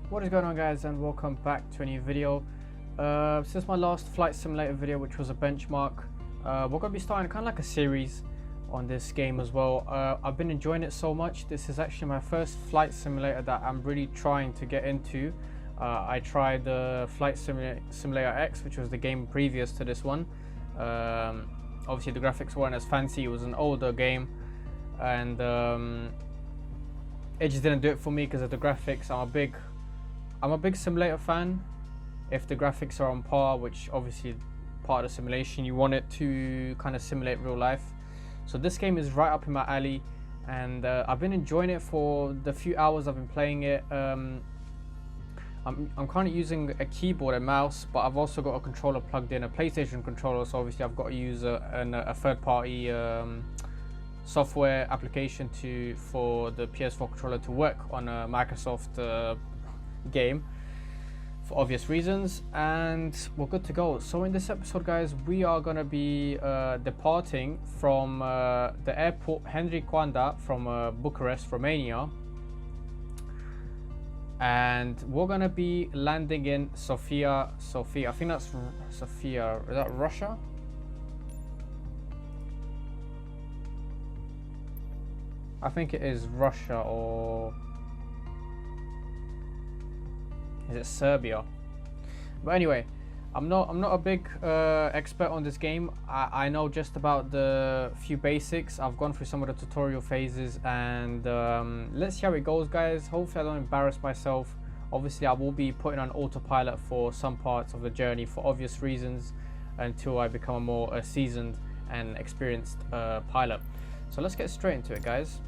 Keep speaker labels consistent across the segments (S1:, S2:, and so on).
S1: What is going on, guys, and welcome back to a new video. Since my last flight simulator video, which was a benchmark, we're going to be starting kind of like a series on this game as well. I've been enjoying it so much. This is actually my first flight simulator that I'm really trying to get into. I tried the Flight Simulator X, which was the game previous to this one. Obviously the graphics weren't as fancy. It was an older game, and it just didn't do it for me because of the graphics. I'm a big simulator fan. If the graphics are on par, which obviously part of the simulation, you want it to kind of simulate real life. So this game is right up in my alley, and I've been enjoying it for the few hours I've been playing it. I'm currently using a keyboard and mouse, but I've also got a controller plugged in, a PlayStation controller, so obviously I've got to use a third-party software application for the PS4 controller to work on a Microsoft game for obvious reasons, and we're good to go. So in this episode, guys, we are going to be departing from the airport Henry Coanda from Bucharest, Romania, and we're going to be landing in Sofia. I think that's Sofia. Is that Russia? I think it is Russia, or is it Serbia? But anyway, I'm not a big expert on this game. I know just about the few basics. I've gone through some of the tutorial phases, and let's see how it goes, guys. Hopefully I don't embarrass myself. Obviously I will be putting on autopilot for some parts of the journey for obvious reasons until I become a more seasoned and experienced pilot. So let's get straight into it, guys.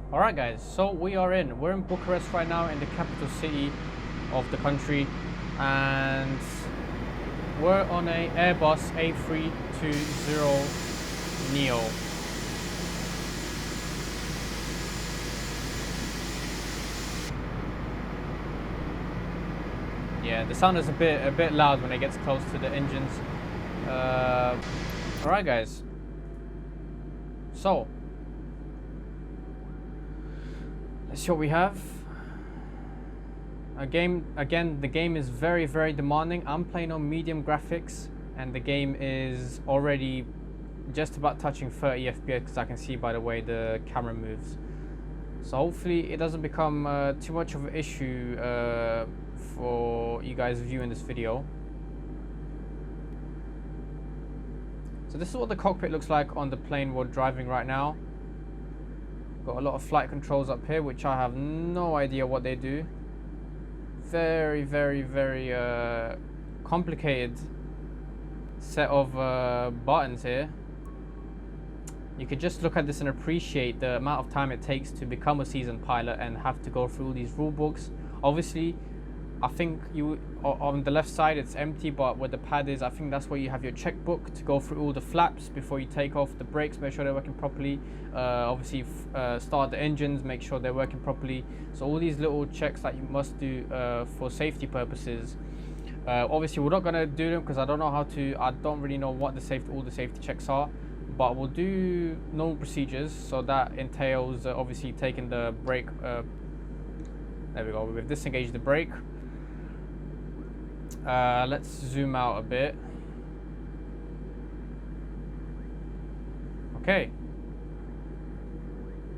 S1: Alright, guys, so we're in Bucharest right now, in the capital city of the country, and we're on a Airbus A320 Neo. Yeah, the sound is a bit loud when it gets close to the engines. Alright, guys, so let's see what we have. Again, the game is very demanding. I'm playing on medium graphics, and the game is already just about touching 30 FPS, because I can see by the way the camera moves. So hopefully it doesn't become too much of an issue for you guys viewing this video. So this is what the cockpit looks like on the plane we're driving right now. Got a lot of flight controls up here, which I have no idea what they do. Very complicated set of buttons here. You could just look at this and appreciate the amount of time it takes to become a seasoned pilot and have to go through all these rule books. Obviously, I think you on the left side it's empty, but where the pad is, I think that's where you have your checkbook to go through all the flaps before you take off. The brakes, make sure they're working properly. Obviously start the engines, make sure they're working properly. So all these little checks that you must do for safety purposes. Obviously we're not going to do them because I don't really know what all the safety checks are, but we'll do normal procedures. So that entails obviously taking the brake. There we go, we've disengaged the brake. Let's zoom out a bit. Okay.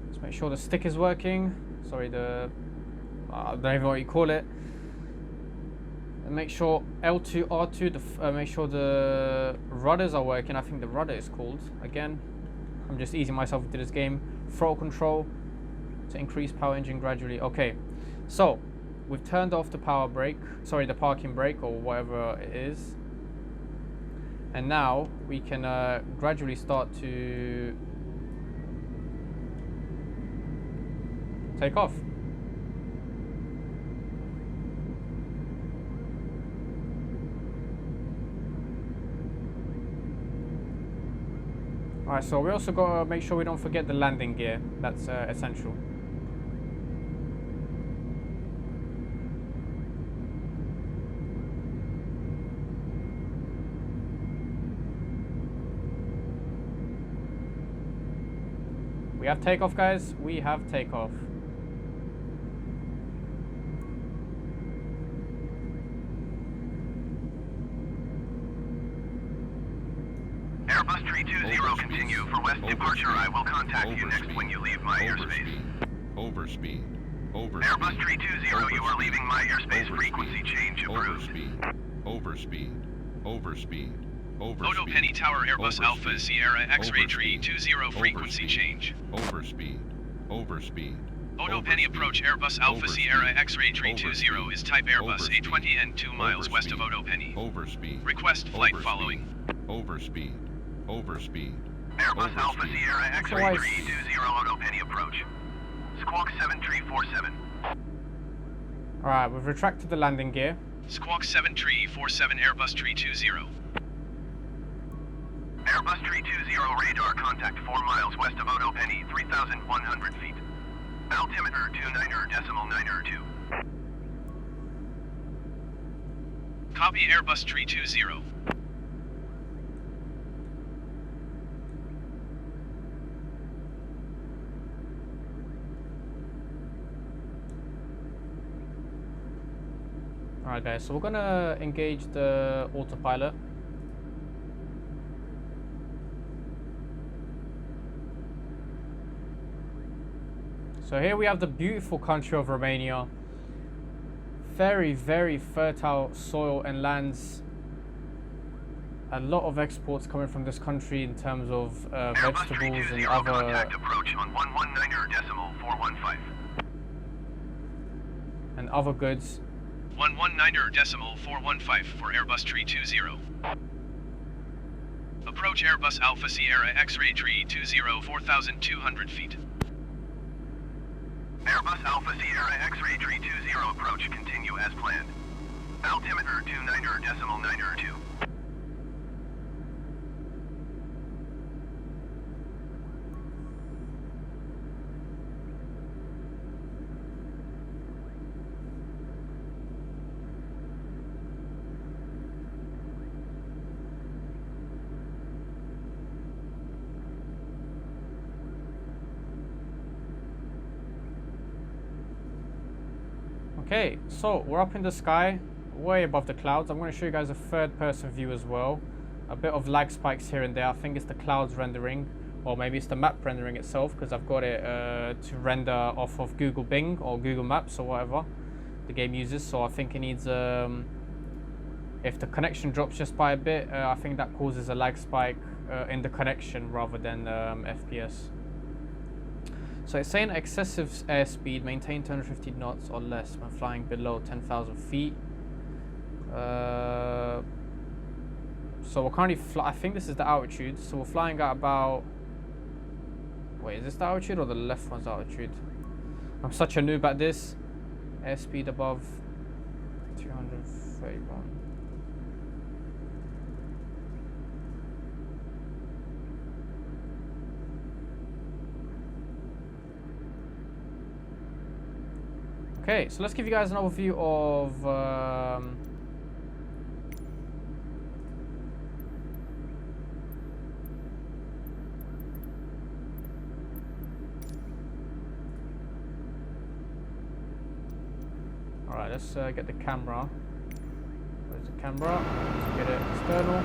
S1: Let's make sure the stick is working. Sorry, the... I don't even know what you call it. And make sure L2, R2, make sure the rudders are working. I think the rudder is called. Again, I'm just easing myself into this game. Throttle control to increase power engine gradually. Okay, so we've turned off the power brake, sorry, the parking brake or whatever it is. And now we can gradually start to take off. Alright, so we also got to make sure we don't forget the landing gear. That's essential. We have takeoff, guys. We have takeoff.
S2: Airbus 320, continue for west departure. I will contact you next when you leave my airspace.
S3: Overspeed.
S2: Airbus 320, you are leaving my airspace. Frequency change approved.
S3: Overspeed.
S4: Odo Penny Tower Airbus Alpha Sierra X-Ray 320 frequency change.
S3: Overspeed.
S4: Odo Penny approach Airbus Alpha Sierra X-Ray 320 is type Airbus A20 and 2 miles west of Odo Penny. Request flight following.
S3: Overspeed.
S2: Airbus Alpha Sierra X-Ray 320 Odo Penny approach. Squawk 7347.
S1: Alright, we've retracted the landing gear.
S4: Squawk 7347 Airbus 320.
S2: Airbus 320 radar contact 4 miles west of Odo Penny, 3,100 feet. Altimeter 29.92.
S4: Copy Airbus 320.
S1: Alright guys, so we're gonna engage the autopilot. So here we have the beautiful country of Romania. Very, very fertile soil and lands. A lot of exports coming from this country in terms of vegetables and other...
S2: Contact approach on 119.415.
S1: And other goods.
S4: 119.415 for Airbus 320. Approach Airbus Alpha Sierra X-Ray 320 4,200 feet.
S2: Airbus Alpha Sierra X-Ray 320 approach, continue as planned. Altimeter 29.92.
S1: Okay, so we're up in the sky, way above the clouds. I'm going to show you guys a third-person view as well. A bit of lag spikes here and there. I think it's the clouds rendering, or maybe it's the map rendering itself, because I've got it to render off of Google Bing or Google Maps or whatever the game uses. So I think it needs, if the connection drops just by a bit, I think that causes a lag spike in the connection rather than FPS. So it's saying excessive airspeed, maintain 250 knots or less when flying below 10,000 feet. So we're currently I think this is the altitude. So we're flying at about... Wait, is this the altitude or the left one's altitude? I'm such a noob at this. Airspeed above 231. Okay, so let's give you guys an overview of Alright, let's get the camera. Where's camera. Let's get it external.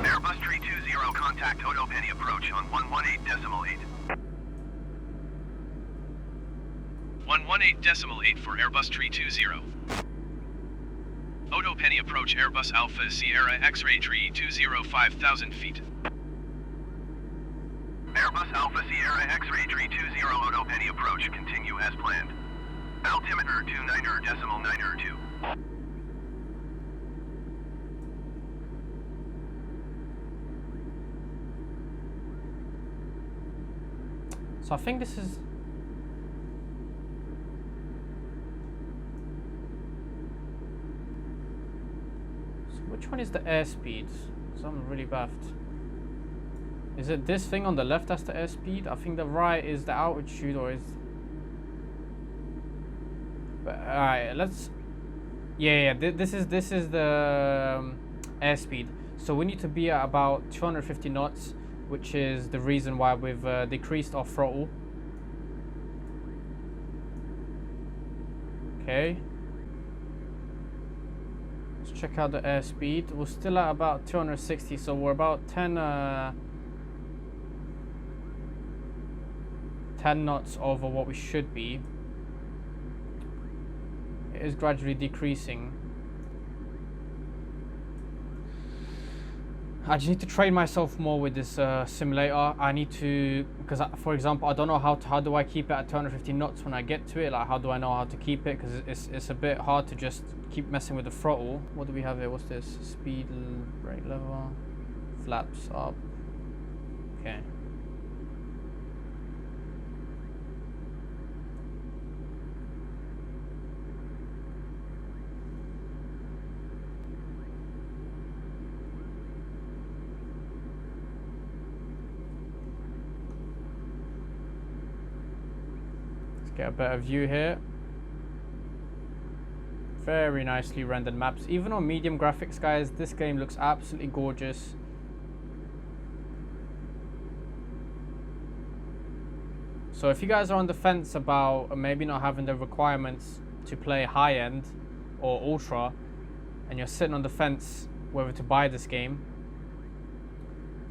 S2: Airbus 320, contact Odo Penny approach on 118.8.
S4: 118.8 for Airbus 320. Odo Penny approach Airbus Alpha Sierra X-ray 320 5,000 feet.
S2: Airbus Alpha Sierra X-ray 320 Odo Penny approach, continue as planned. Altimeter 29.902.
S1: So I think this is... So which one is the airspeed? Because I'm really baffed. Is it this thing on the left that's the airspeed? I think the right is the altitude, or is... Alright, let's... Yeah, this is the airspeed. So we need to be at about 250 knots, which is the reason why we've decreased our throttle. Okay. Let's check out the airspeed. We're still at about 260, so we're about 10 knots over what we should be. It is gradually decreasing. I just need to train myself more with this simulator. I need to, because for example, I don't know how do I keep it at 250 knots when I get to it. Like, how do I know how to keep it? Because it's a bit hard to just keep messing with the throttle. What do we have here? What's this? Speed, brake lever, flaps up. Okay. Get a better view here. Very nicely rendered maps. Even on medium graphics, guys, this game looks absolutely gorgeous. So if you guys are on the fence about maybe not having the requirements to play high-end or ultra, and you're sitting on the fence whether to buy this game,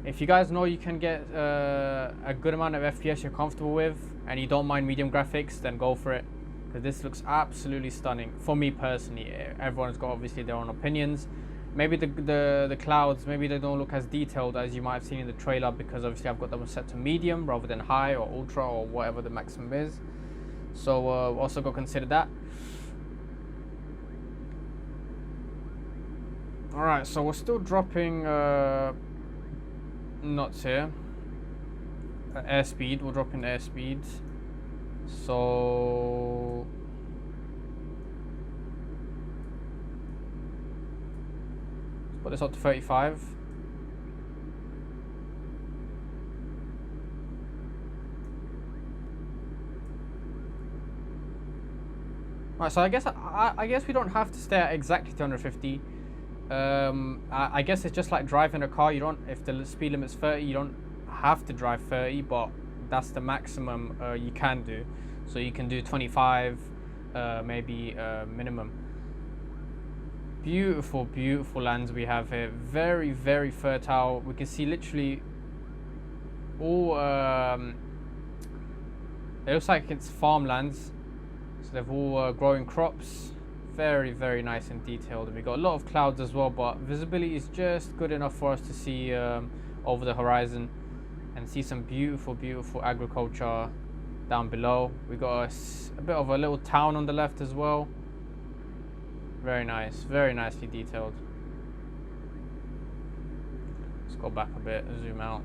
S1: if you guys know you can get a good amount of FPS you're comfortable with, and you don't mind medium graphics, then go for it, because this looks absolutely stunning. For me personally, everyone's got obviously their own opinions. Maybe the clouds, maybe they don't look as detailed as you might have seen in the trailer, because obviously I've got them set to medium rather than high or ultra or whatever the maximum is. So also go consider that. Alright, so we're still dropping knots here. Airspeed, we're dropping airspeed. So let's put this up to 35. Alright, so I guess we don't have to stay at exactly 250. I guess it's just like driving a car. You don't, if the speed limit's 30, you don't have to drive 30, but that's the maximum you can do. So you can do 25, maybe minimum. Beautiful, beautiful lands we have here. Very, very fertile. We can see literally all. It looks like it's farmlands. So they've all growing crops. Very, very nice and detailed. We got a lot of clouds as well, but visibility is just good enough for us to see over the horizon and see some beautiful, beautiful agriculture down below. We got a bit of a little town on the left as well. Very nice, very nicely detailed. Let's go back a bit, zoom out.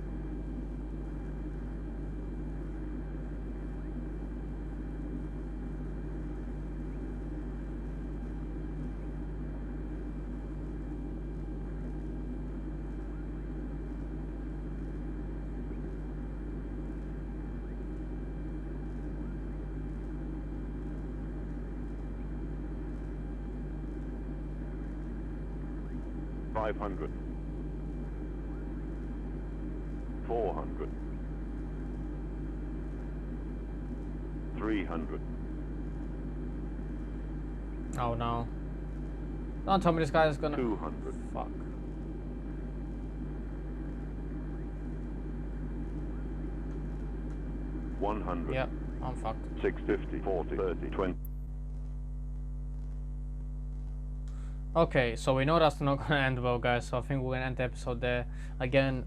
S5: 500. 400. 300.
S1: Oh no. Don't tell me this guy is gonna...
S5: 200.
S1: Fuck.
S5: 100.
S1: Yep, I'm fucked.
S5: 650. 40. 30. 20.
S1: Okay, so we know that's not gonna end well, guys, so I think we're gonna end the episode there. Again,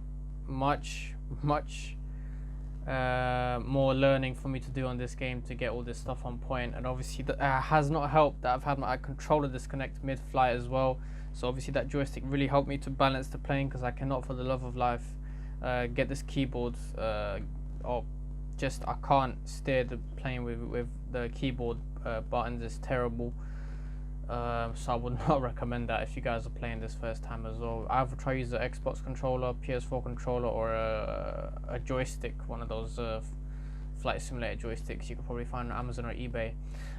S1: much more learning for me to do on this game to get all this stuff on point, and obviously that has not helped that I've had my controller disconnect mid-flight as well, so obviously that joystick really helped me to balance the plane, because I cannot for the love of life get this keyboard or just I can't steer the plane with the keyboard buttons. It's terrible. So I would not recommend that if you guys are playing this first time as well. Either try use the Xbox controller, PS4 controller, or a joystick, one of those flight simulator joysticks you could probably find on Amazon or eBay.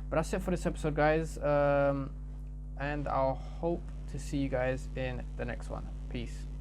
S1: But that's it for this episode, guys, and I'll hope to see you guys in the next one. Peace.